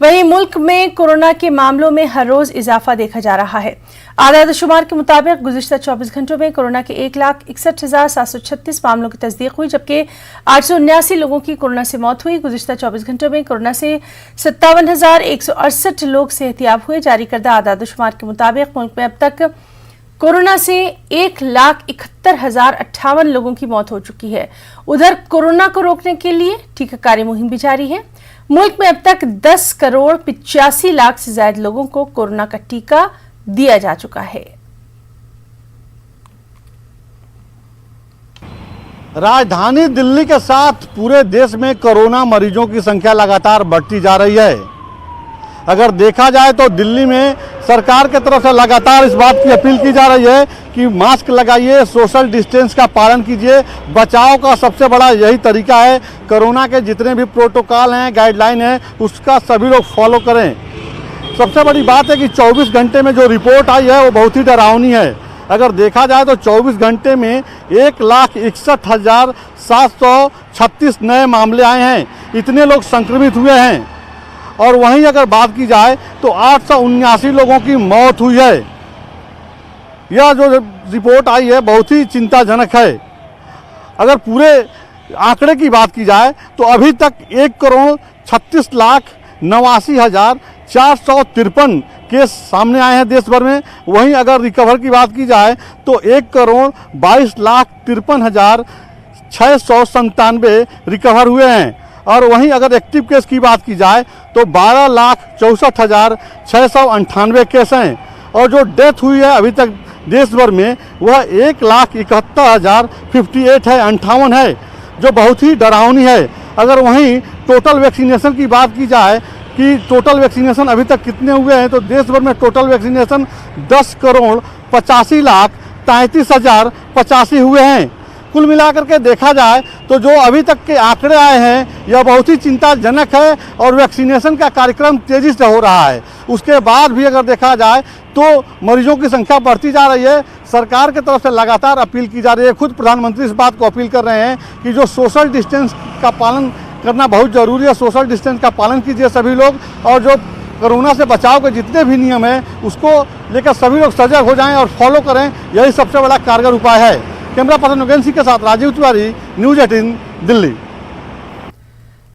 वहीं मुल्क में कोरोना के मामलों में हर रोज इजाफा देखा जा रहा है। आदादशुमार के मुताबिक गुज़िश्ता 24 घंटों में कोरोना के 1,61,736 मामलों की तस्दीक हुई, जबकि 879 लोगों की कोरोना से मौत हुई। गुज़िश्ता 24 घंटों में कोरोना से 57,168 लोग सेहतियाब हुए। जारी करदा आदादशुमार के मुताबिक मुल्क में अब तक कोरोना से 1,71,058 लोगों की मौत हो चुकी है। उधर कोरोना को रोकने के लिए टीकाकारी मुहिम भी जारी है। मुल्क में अब तक 10,85,00,000 से ज्यादा लोगों को कोरोना का टीका दिया जा चुका है। राजधानी दिल्ली के साथ पूरे देश में कोरोना मरीजों की संख्या लगातार बढ़ती जा रही है। अगर देखा जाए तो दिल्ली में सरकार की तरफ से लगातार इस बात की अपील की जा रही है कि मास्क लगाइए, सोशल डिस्टेंस का पालन कीजिए। बचाव का सबसे बड़ा यही तरीका है। कोरोना के जितने भी प्रोटोकॉल हैं, गाइडलाइन है, उसका सभी लोग फॉलो करें। सबसे बड़ी बात है कि 24 घंटे में जो रिपोर्ट आई है वो बहुत ही डरावनी है। अगर देखा जाए तो 24 घंटे में 1,61,736 नए मामले आए हैं। इतने लोग संक्रमित हुए हैं। और वहीं अगर बात की जाए तो 879 लोगों की मौत हुई है। यह जो रिपोर्ट आई है बहुत ही चिंताजनक है। अगर पूरे आंकड़े की बात की जाए तो अभी तक 1,36,89,453 केस सामने आए हैं देश भर में। वहीं अगर रिकवर की बात की जाए तो 1,22,53,697 रिकवर हुए हैं। और वहीं अगर एक्टिव केस की बात की जाए तो 12,64,698 केस हैं। और जो डेथ हुई है अभी तक देश भर में वह 1,71,058 है, 58 है, जो बहुत ही डरावनी है। अगर वहीं टोटल वैक्सीनेशन की बात की जाए कि टोटल वैक्सीनेशन अभी तक कितने हुए हैं तो देश भर में टोटल वैक्सीनेशन 10,85,33,085 हुए हैं। कुल मिलाकर के देखा जाए तो जो अभी तक के आंकड़े आए हैं यह बहुत ही चिंताजनक है और वैक्सीनेशन का कार्यक्रम तेजी से हो रहा है। उसके बाद भी अगर देखा जाए तो मरीजों की संख्या बढ़ती जा रही है। सरकार की तरफ से लगातार अपील की जा रही है। खुद प्रधानमंत्री इस बात को अपील कर रहे हैं कि जो सोशल डिस्टेंस का पालन करना बहुत ज़रूरी है, सोशल डिस्टेंस का पालन कीजिए सभी लोग। और जो कोरोना से बचाव के जितने भी नियम हैं उसको लेकर सभी लोग सजग हो जाएं और फॉलो करें। यही सबसे बड़ा कारगर उपाय है। कैमरा पर्सन योगेंद्र सिंह के साथ राजीव तिवारी, न्यूज़ 18 दिल्ली।